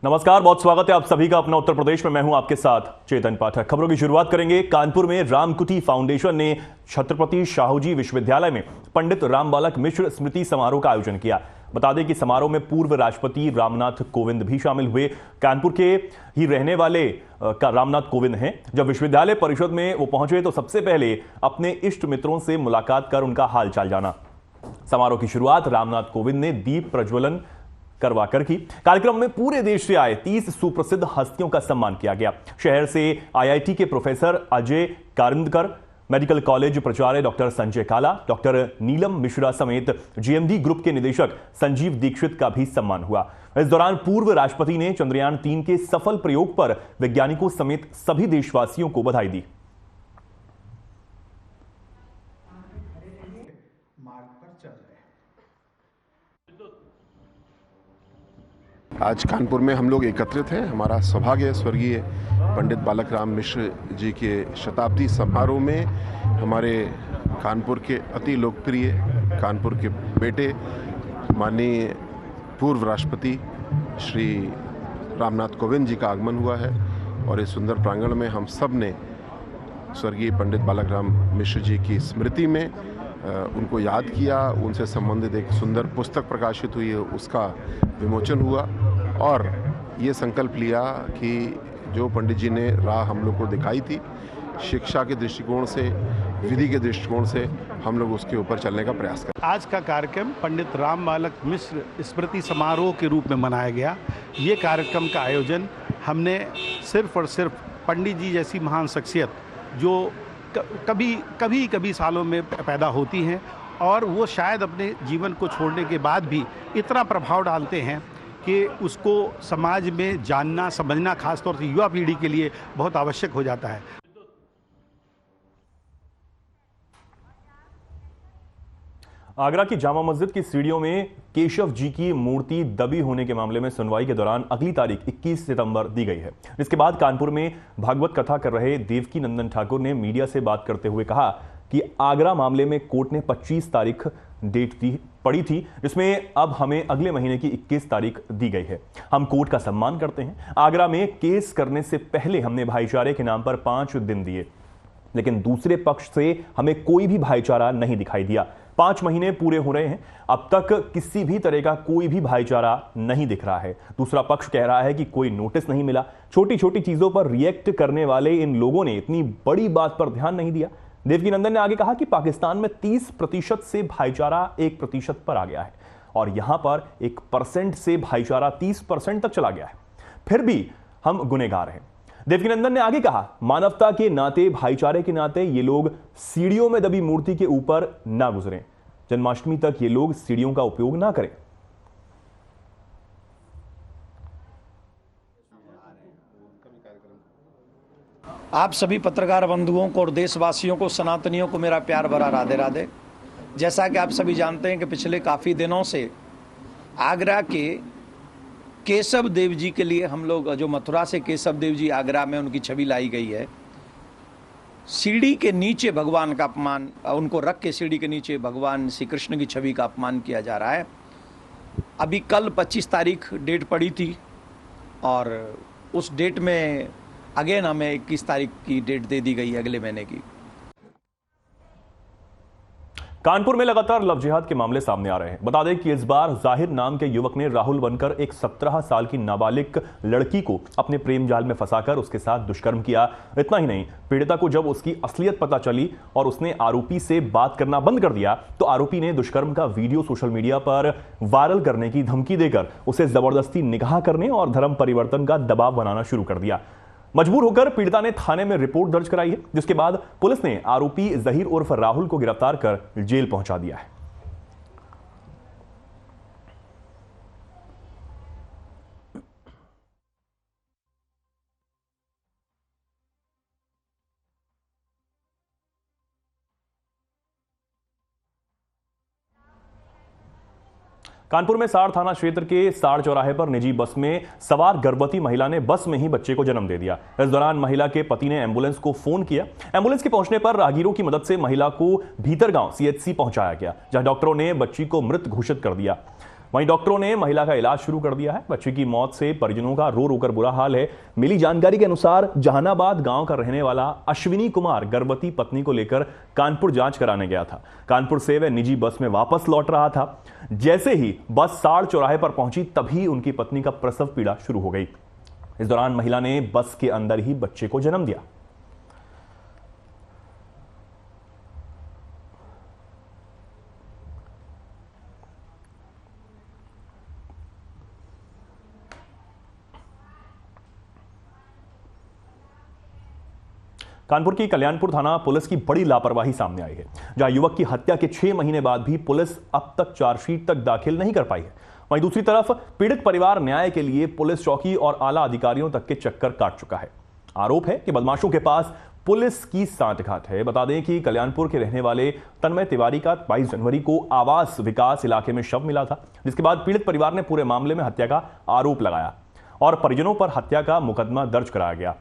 नमस्कार, बहुत स्वागत है आप सभी का अपना उत्तर प्रदेश में। मैं हूं आपके साथ चेतन पाठक। खबरों की शुरुआत करेंगे। कानपुर में रामकुटी फाउंडेशन ने छत्रपति शाहूजी विश्वविद्यालय में पंडित रामबालक मिश्र स्मृति समारोह का आयोजन किया। बता दें कि समारोह में पूर्व राष्ट्रपति रामनाथ कोविंद भी शामिल हुए। कानपुर के ही रहने वाले रामनाथ कोविंद हैं। जब विश्वविद्यालय परिषद में वो पहुंचे तो सबसे पहले अपने इष्ट मित्रों से मुलाकात कर उनका हालचाल जाना। समारोह की शुरुआत रामनाथ कोविंद ने दीप प्रज्वलन करवाकर की। कार्यक्रम में पूरे देश से आए 30 सुप्रसिद्ध हस्तियों का सम्मान किया गया। शहर से आईआईटी के प्रोफेसर अजय कारिंदकर, मेडिकल कॉलेज प्राचार्य डॉक्टर संजय काला, डॉक्टर नीलम मिश्रा समेत जीएमडी ग्रुप के निदेशक संजीव दीक्षित का भी सम्मान हुआ। इस दौरान पूर्व राष्ट्रपति ने चंद्रयान 3 के सफल प्रयोग पर वैज्ञानिकों समेत सभी देशवासियों को बधाई दी। आज कानपुर में हम लोग एकत्रित हैं। हमारा सौभाग्य है स्वर्गीय पंडित बालक राम मिश्र जी के शताब्दी समारोह में हमारे कानपुर के अति लोकप्रिय कानपुर के बेटे माननीय पूर्व राष्ट्रपति श्री रामनाथ कोविंद जी का आगमन हुआ है और इस सुंदर प्रांगण में हम सब ने स्वर्गीय पंडित बालक राम मिश्र जी की स्मृति में उनको याद किया। उनसे संबंधित एक सुंदर पुस्तक प्रकाशित हुई है, उसका विमोचन हुआ और ये संकल्प लिया कि जो पंडित जी ने राह हम लोग को दिखाई थी, शिक्षा के दृष्टिकोण से, विधि के दृष्टिकोण से, हम लोग उसके ऊपर चलने का प्रयास करें। आज का कार्यक्रम पंडित रामबालक मिश्र स्मृति समारोह के रूप में मनाया गया। ये कार्यक्रम का आयोजन हमने सिर्फ और सिर्फ पंडित जी जैसी महान शख्सियत जो कभी सालों में पैदा होती हैं और वो शायद अपने जीवन को छोड़ने के बाद भी इतना प्रभाव डालते हैं कि उसको समाज में जानना समझना खासतौर से युवा पीढ़ी के लिए बहुत आवश्यक हो जाता है। आगरा की जामा मस्जिद की सीढ़ियों में केशव जी की मूर्ति दबी होने के मामले में सुनवाई के दौरान अगली तारीख 21 सितंबर दी गई है। इसके बाद कानपुर में भागवत कथा कर रहे देवकी नंदन ठाकुर ने मीडिया से बात करते हुए कहा कि आगरा मामले में कोर्ट ने 25 तारीख डेट पड़ी थी, जिसमें अब हमें अगले महीने की 21 तारीख दी गई है। हम कोर्ट का सम्मान करते हैं। आगरा में केस करने से पहले हमने भाईचारे के नाम पर 5 दिन दिए, लेकिन दूसरे पक्ष से हमें कोई भी भाईचारा नहीं दिखाई दिया। 5 महीने पूरे हो रहे हैं, अब तक किसी भी तरह का कोई भी भाईचारा नहीं दिख रहा है। दूसरा पक्ष कह रहा है कि कोई नोटिस नहीं मिला। छोटी छोटी चीजों पर रिएक्ट करने वाले इन लोगों ने इतनी बड़ी बात पर ध्यान नहीं दिया। देवकी नंदन ने आगे कहा कि पाकिस्तान में 30% से भाईचारा 1% पर आ गया है और यहां पर 1% से भाईचारा 30% तक चला गया है, फिर भी हम गुनहगार हैं। देवकी नंदन ने आगे कहा, मानवता के नाते, भाईचारे के नाते ये लोग सीढ़ियों में दबी मूर्ति के ऊपर ना गुजरें। जन्माष्टमी तक ये लोग सीढ़ियों का उपयोग ना करें। आप सभी पत्रकार बंधुओं को और देशवासियों को, सनातनियों को मेरा प्यार भरा राधे राधे। जैसा कि आप सभी जानते हैं कि पिछले काफ़ी दिनों से आगरा के केशव देव जी के लिए हम लोग, जो मथुरा से केशव देव जी आगरा में उनकी छवि लाई गई है, सीढ़ी के नीचे भगवान का अपमान, उनको रख के सीढ़ी के नीचे भगवान श्री कृष्ण की छवि का अपमान किया जा रहा है। अभी कल 25 तारीख डेट पड़ी थी और उस डेट में अगेन हमें 21 तारीख की डेट दे दी गई है अगले महीने की। कानपुर में लगातार लव जिहाद के मामले सामने आ रहे हैं। बता दें कि इस बार जाहिर नाम के युवक ने राहुल बनकर एक 17 साल की नाबालिग लड़की को अपने प्रेम जाल में फंसाकर उसके साथ दुष्कर्म किया। इतना ही नहीं, पीड़िता को जब उसकी असलियत पता चली और उसने आरोपी से बात करना बंद कर दिया तो आरोपी ने दुष्कर्म का वीडियो सोशल मीडिया पर वायरल करने की धमकी देकर उसे जबरदस्ती निकाह करने और धर्म परिवर्तन का दबाव बनाना शुरू कर दिया। मजबूर होकर पीड़िता ने थाने में रिपोर्ट दर्ज कराई है, जिसके बाद पुलिस ने आरोपी जहीर उर्फ राहुल को गिरफ्तार कर जेल पहुंचा दिया है। कानपुर में साड़ थाना क्षेत्र के साड़ चौराहे पर निजी बस में सवार गर्भवती महिला ने बस में ही बच्चे को जन्म दे दिया। इस दौरान महिला के पति ने एम्बुलेंस को फोन किया। एम्बुलेंस के पहुंचने पर राहगीरों की मदद से महिला को भीतरगांव सीएचसी पहुंचाया गया, जहां डॉक्टरों ने बच्ची को मृत घोषित कर दिया। वहीं डॉक्टरों ने महिला का इलाज शुरू कर दिया है। बच्चे की मौत से परिजनों का रो रो कर बुरा हाल है। मिली जानकारी के अनुसार जहानाबाद गांव का रहने वाला अश्विनी कुमार गर्भवती पत्नी को लेकर कानपुर जांच कराने गया था। कानपुर से वह निजी बस में वापस लौट रहा था। जैसे ही बस साड़ चौराहे पर पहुंची तभी उनकी पत्नी का प्रसव पीड़ा शुरू हो गई। इस दौरान महिला ने बस के अंदर ही बच्चे को जन्म दिया। कानपुर की कल्याणपुर थाना पुलिस की बड़ी लापरवाही सामने आई है, जहां युवक की हत्या के 6 महीने बाद भी पुलिस अब तक चार्जशीट तक दाखिल नहीं कर पाई है। वहीं दूसरी तरफ पीड़ित परिवार न्याय के लिए पुलिस चौकी और आला अधिकारियों तक के चक्कर काट चुका है। आरोप है कि बदमाशों के पास पुलिस की सांठगांठ है। बता दें कि कल्याणपुर के रहने वाले तन्मय तिवारी का 22 जनवरी को आवास विकास इलाके में शव मिला था, जिसके बाद पीड़ित परिवार ने पूरे मामले में हत्या का आरोप लगाया और परिजनों पर हत्या का मुकदमा दर्ज कराया गया।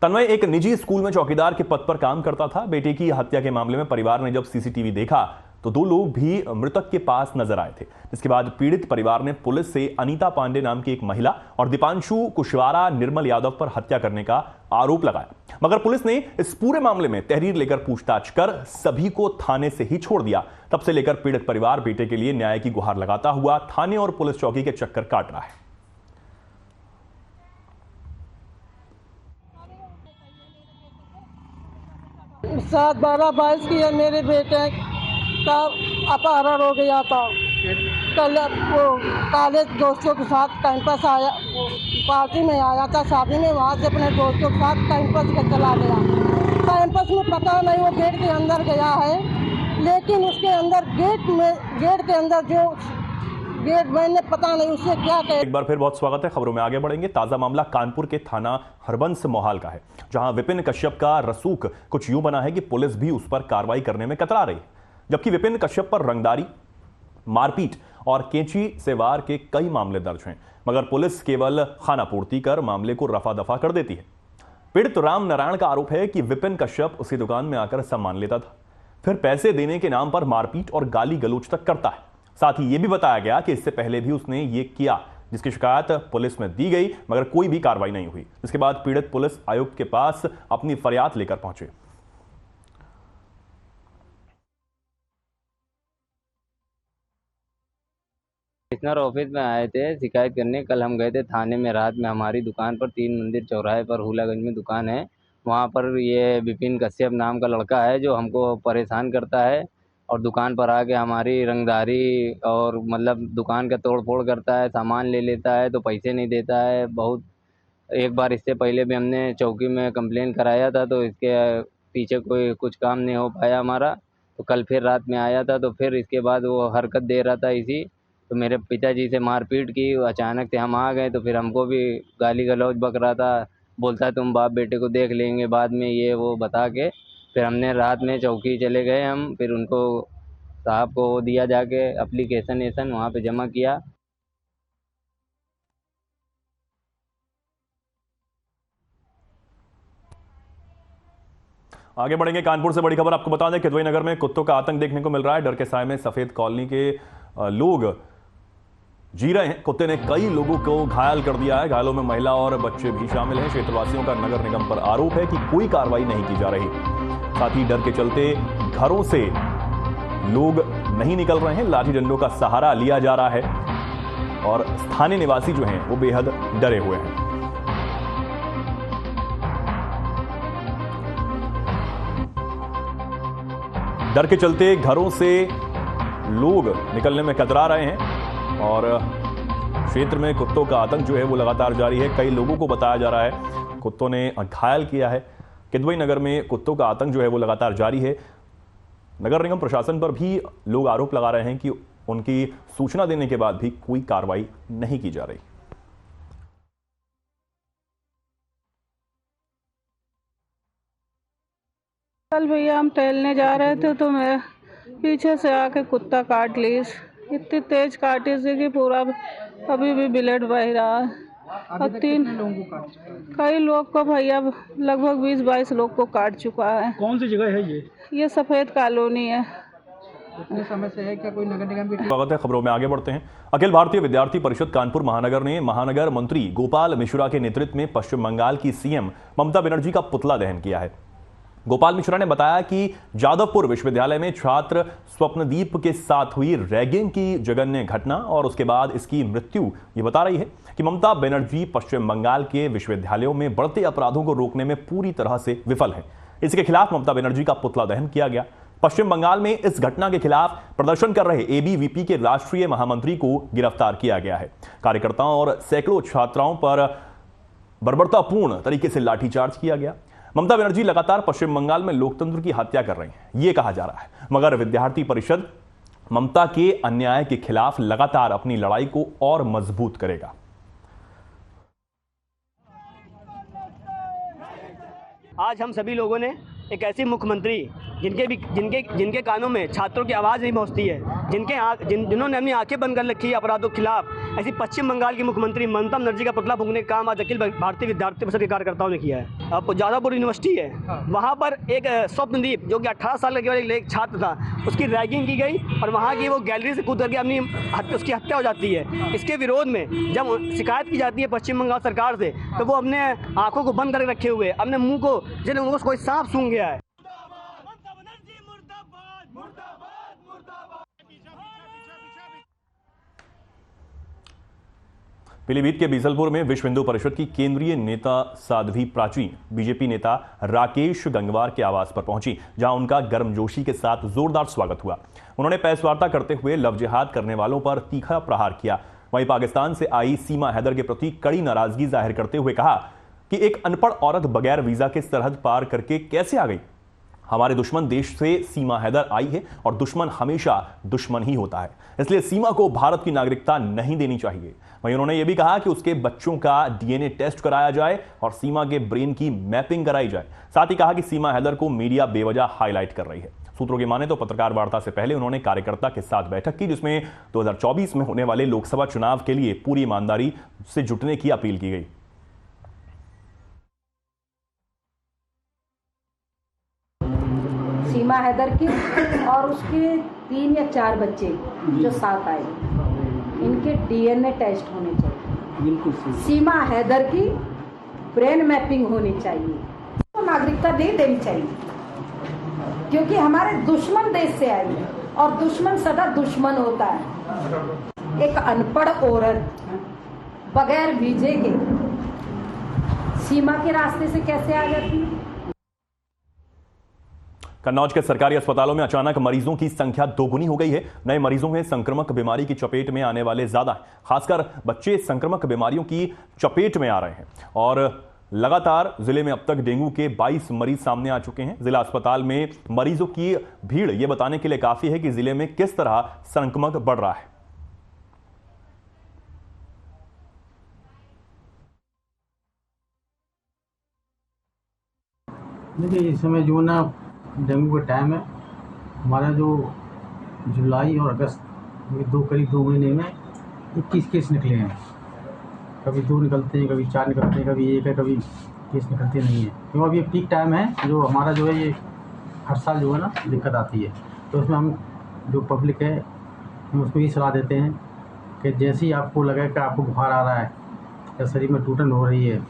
तन्मय एक निजी स्कूल में चौकीदार के पद पर काम करता था। बेटे की हत्या के मामले में परिवार ने जब सीसीटीवी देखा तो 2 लोग भी मृतक के पास नजर आए थे। इसके बाद पीड़ित परिवार ने पुलिस से अनीता पांडे नाम की एक महिला और दीपांशु कुशवारा निर्मल यादव पर हत्या करने का आरोप लगाया, मगर पुलिस ने इस पूरे मामले में तहरीर लेकर पूछताछ कर सभी को थाने से ही छोड़ दिया। तब से लेकर पीड़ित परिवार बेटे के लिए न्याय की गुहार लगाता हुआ थाने और पुलिस चौकी के चक्कर काट रहा है। 7/12/22 की है। मेरे बेटे का अपहरण हो गया था। कल वो कॉलेज दोस्तों के साथ कैंपस आया, पार्टी में आया था शादी में, वहाँ से अपने दोस्तों के साथ कैंपस के चला गया। कैंपस में पता नहीं वो गेट के अंदर गया है, लेकिन उसके अंदर गेट के अंदर जो गेट मैंने पता नहीं उससे क्या कहे। एक बार फिर बहुत स्वागत है। खबरों में आगे बढ़ेंगे। ताजा मामला कानपुर के थाना हरबंस मोहाल का है, जहां विपिन कश्यप का रसूख कुछ यूं बना है कि पुलिस भी उस पर कार्रवाई करने में कतरा रही है, जबकि विपिन कश्यप पर रंगदारी, मारपीट और कैंची से वार के कई मामले दर्ज हैं, मगर पुलिस केवल खानापूर्ति कर मामले को रफा दफा कर देती है। पीड़ित राम नारायण का आरोप है कि विपिन कश्यप उसी दुकान में आकर सामान लेता था, फिर पैसे देने के नाम पर मारपीट और गाली गलौज तक करता है। साथ ही यह भी बताया गया कि इससे पहले भी उसने ये किया, जिसकी शिकायत पुलिस में दी गई, मगर कोई भी कार्रवाई नहीं हुई। इसके बाद पीड़ित पुलिस आयुक्त के पास अपनी फरियाद लेकर पहुंचे। कमिश्नर ऑफिस में आए थे शिकायत करने। कल हम गए थे थाने में रात में। हमारी दुकान पर 3 मंदिर चौराहे पर हुलागंज में दुकान है, वहाँ पर ये विपिन कश्यप नाम का लड़का है जो हमको परेशान करता है और दुकान पर आके हमारी रंगदारी और मतलब दुकान का तोड़ फोड़ करता है, सामान ले लेता है तो पैसे नहीं देता है। बहुत एक बार इससे पहले भी हमने चौकी में कंप्लेन कराया था तो इसके पीछे कोई कुछ काम नहीं हो पाया हमारा। तो कल फिर रात में आया था तो फिर इसके बाद वो हरकत दे रहा था इसी, तो मेरे पिताजी से मारपीट की। अचानक से हम आ गए तो फिर हमको भी गाली गलौज बक रहा था, बोलता है तुम बाप बेटे को देख लेंगे बाद में, ये वो बता के फिर हमने रात में चौकी चले गए हम। फिर उनको साहब को दिया जाके एप्लीकेशन वहाँ पे जमा किया। आगे बढ़ेंगे। कानपुर से बड़ी खबर आपको बता दें, किदवई नगर में कुत्तों का आतंक देखने को मिल रहा है। डर के साए में सफेद कॉलोनी के लोग जी रहे हैं। कुत्ते ने कई लोगों को घायल कर दिया है। घायलों में महिला और बच्चे भी शामिल हैं। क्षेत्रवासियों का नगर निगम पर आरोप है कि कोई कार्रवाई नहीं की जा रही। साथ ही डर के चलते घरों से लोग नहीं निकल रहे हैं। लाठी डंडों का सहारा लिया जा रहा है और स्थानीय निवासी जो हैं वो बेहद डरे हुए हैं। डर के चलते घरों से लोग निकलने में कतरा रहे हैं और क्षेत्र में कुत्तों का आतंक जो है वो लगातार जारी है। कई लोगों को बताया जा रहा है कुत्तों ने घायल किया है। किदवई नगर में कुत्तों का आतंक जो है वो लगातार जारी है। नगर निगम प्रशासन पर भी लोग आरोप लगा रहे हैं कि उनकी सूचना देने के बाद भी कोई कार्रवाई नहीं की जा रही। कल भैया हम टहलने जा रहे थे तो मैं पीछे से आके कुत्ता काट ली। इतनी तेज काटी थी कि पूरा अभी भी ब्लड बह रहा है। और कई लोग को भैया लगभग 20-22 लोग को काट चुका है। कौन सी जगह है ये? ये सफेद कॉलोनी है। इतने समय से है, क्या कोई नगर निगम की स्वागत है। खबरों में आगे बढ़ते हैं। अखिल भारतीय विद्यार्थी परिषद कानपुर महानगर ने महानगर मंत्री गोपाल मिश्रा के नेतृत्व में पश्चिम बंगाल की सीएम ममता बनर्जी का पुतला दहन किया है। गोपाल मिश्रा ने बताया कि जादवपुर विश्वविद्यालय में छात्र स्वप्नदीप के साथ हुई रैगिंग की जघन्य घटना और उसके बाद इसकी मृत्यु ये बता रही है कि ममता बनर्जी पश्चिम बंगाल के विश्वविद्यालयों में बढ़ते अपराधों को रोकने में पूरी तरह से विफल है। इसके खिलाफ ममता बनर्जी का पुतला दहन किया गया। पश्चिम बंगाल में इस घटना के खिलाफ प्रदर्शन कर रहे एबीवीपी के राष्ट्रीय महामंत्री को गिरफ्तार किया गया है। कार्यकर्ताओं और सैकड़ों छात्राओं पर बर्बरतापूर्ण तरीके से लाठीचार्ज किया गया। ममता बनर्जी लगातार पश्चिम बंगाल में लोकतंत्र की हत्या कर रही हैं, ये कहा जा रहा है, मगर विद्यार्थी परिषद ममता के अन्याय के खिलाफ लगातार अपनी लड़ाई को और मजबूत करेगा। आज हम सभी लोगों ने एक ऐसे मुख्यमंत्री जिनके कानों में छात्रों की आवाज़ नहीं पहुंचती है, जिन्होंने अपनी आंखें बंद कर रखी है अपराधों के खिलाफ, ऐसी पश्चिम बंगाल की मुख्यमंत्री ममता बनर्जी का पुतला फूंकने का काम आज अखिल भारतीय विद्यार्थी परिषद के कार्यकर्ताओं ने किया है। अब जादवपुर यूनिवर्सिटी है, वहाँ पर एक स्वप्नदीप जो कि 18 साल का केवल एक छात्र था, उसकी रैगिंग की गई और वहाँ की वो गैलरी से कूद करके उसकी हत्या हो जाती है। इसके विरोध में जब शिकायत की जाती है पश्चिम बंगाल सरकार से, तो वो अपने आंखों को बंद करके रखे हुए, अपने मुंह को जिन कोई सांप सूंघ गया है। पीलीभीत के बीसलपुर में विश्व हिंदू परिषद की केंद्रीय नेता साध्वी प्राची बीजेपी नेता राकेश गंगवार के आवास पर पहुंची, जहां उनका गर्मजोशी के साथ जोरदार स्वागत हुआ। उन्होंने प्रेसवार्ता करते हुए लव जिहाद करने वालों पर तीखा प्रहार किया। वहीं पाकिस्तान से आई सीमा हैदर के प्रति कड़ी नाराजगी जाहिर करते हुए कहा कि एक अनपढ़ औरत बगैर वीजा के सरहद पार करके कैसे आ गई। हमारे दुश्मन देश से सीमा हैदर आई है और दुश्मन हमेशा दुश्मन ही होता है, इसलिए सीमा को भारत की नागरिकता नहीं देनी चाहिए। वहीं उन्होंने यह भी कहा कि उसके बच्चों का डीएनए टेस्ट कराया जाए और सीमा के ब्रेन की मैपिंग कराई जाए। साथ ही कहा कि सीमा हैदर को मीडिया बेवजह हाईलाइट कर रही है। सूत्रों की माने तो पत्रकार वार्ता से पहले उन्होंने कार्यकर्ता के साथ बैठक की, जिसमें 2024 में होने वाले लोकसभा चुनाव के लिए पूरी ईमानदारी से जुटने की अपील की गई। सीमा हैदर की और उसके 3 या 4 बच्चे जो साथ आए, इनके डीएनए टेस्ट होने चाहिए। सीमा हैदर की ब्रेन मैपिंग होनी चाहिए। तो नागरिकता नहीं देनी चाहिए, क्योंकि हमारे दुश्मन देश से आई है और दुश्मन सदा दुश्मन होता है। एक अनपढ़ औरत बगैर वीजे के सीमा के रास्ते से कैसे आ जाती है। कन्नौज के सरकारी अस्पतालों में अचानक मरीजों की संख्या दोगुनी हो गई है। नए मरीजों में संक्रामक बीमारी की चपेट में आने वाले ज्यादा हैं। खासकर बच्चे संक्रामक बीमारियों की चपेट में आ रहे हैं और लगातार जिले में अब तक डेंगू के 22 मरीज सामने आ चुके हैं। जिला अस्पताल में मरीजों की भीड़ यह बताने के लिए काफी है कि जिले में किस तरह संक्रमण बढ़ रहा है। देखिए, इस समय जो ना डेंगू का टाइम है, हमारा जो जुलाई और अगस्त करीब 2 महीने में 21 केस निकले हैं। कभी 2 निकलते हैं, कभी 4 निकलते हैं, कभी 1 है, कभी केस निकलते नहीं है। क्योंकि अभी पीक टाइम है जो हमारा जो है ये हर साल जो है ना दिक्कत आती है। तो इसमें हम जो पब्लिक है हम उसको ये सलाह देते हैं कि जैसे ही आपको लगे कि आपको बुखार आ रहा है या शरीर में टूटन हो रही है,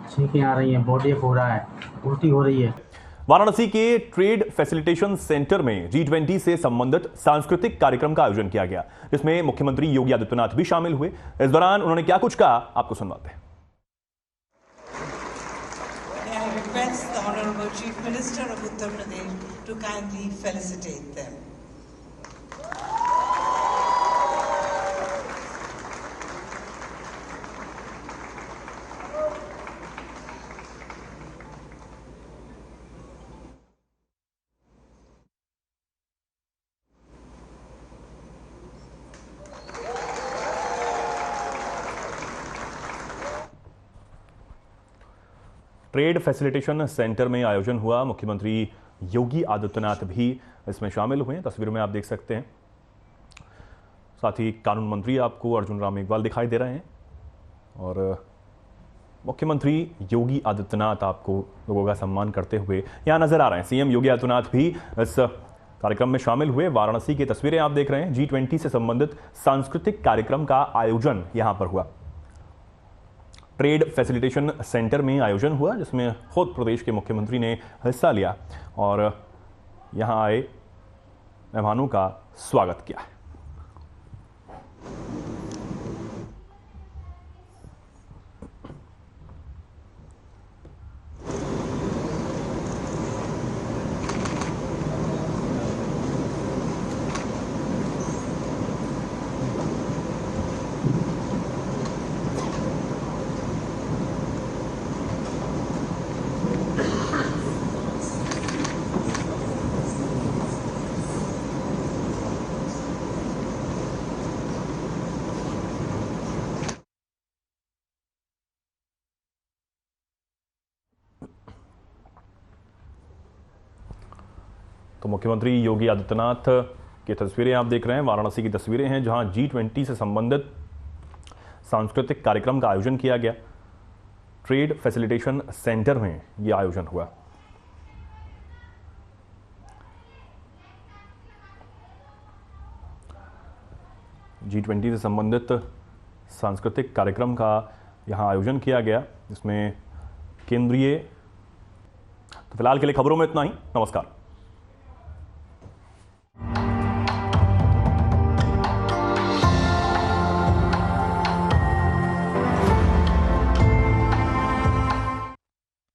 छींकें आ रही हैं, बॉडी एक हो रहा है, उल्टी हो रही है। वाराणसी के ट्रेड फैसिलिटेशन सेंटर में G20 से संबंधित सांस्कृतिक कार्यक्रम का आयोजन किया गया, जिसमें मुख्यमंत्री योगी आदित्यनाथ भी शामिल हुए। इस दौरान उन्होंने क्या कुछ कहा, आपको सुनवाते हैं। I request the Honorable Chief Minister of Uttar Pradesh to kindly felicitate them. Trade facilitation centre में आयोजन हुआ। मुख्यमंत्री योगी आदित्यनाथ भी इसमें शामिल हुए। तस्वीर में आप देख सकते हैं। साथ ही कानून मंत्री आपको अर्जुन राम मेघवाल दिखाई दे रहे हैं और मुख्यमंत्री योगी आदित्यनाथ आपको लोगों का सम्मान करते हुए यहां नजर आ रहे हैं। सीएम योगी आदित्यनाथ भी इस कार्यक्रम में शामिल हुए वाराणसी की तस्वीरें आप देख रहे हैं। G20 से संबंधित सांस्कृतिक कार्यक्रम का आयोजन यहां पर हुआ। ट्रेड फैसिलिटेशन सेंटर में आयोजन हुआ, जिसमें खुद प्रदेश के मुख्यमंत्री ने हिस्सा लिया और यहां आए मेहमानों का स्वागत किया। तो मुख्यमंत्री योगी आदित्यनाथ की तस्वीरें आप देख रहे हैं। वाराणसी की तस्वीरें हैं, जहां G20 से संबंधित सांस्कृतिक कार्यक्रम का आयोजन किया गया। ट्रेड फैसिलिटेशन सेंटर में यह आयोजन हुआ। G20 से संबंधित सांस्कृतिक कार्यक्रम का यहां आयोजन किया गया, जिसमें केंद्रीय। तो फिलहाल के लिए खबरों में इतना ही। नमस्कार।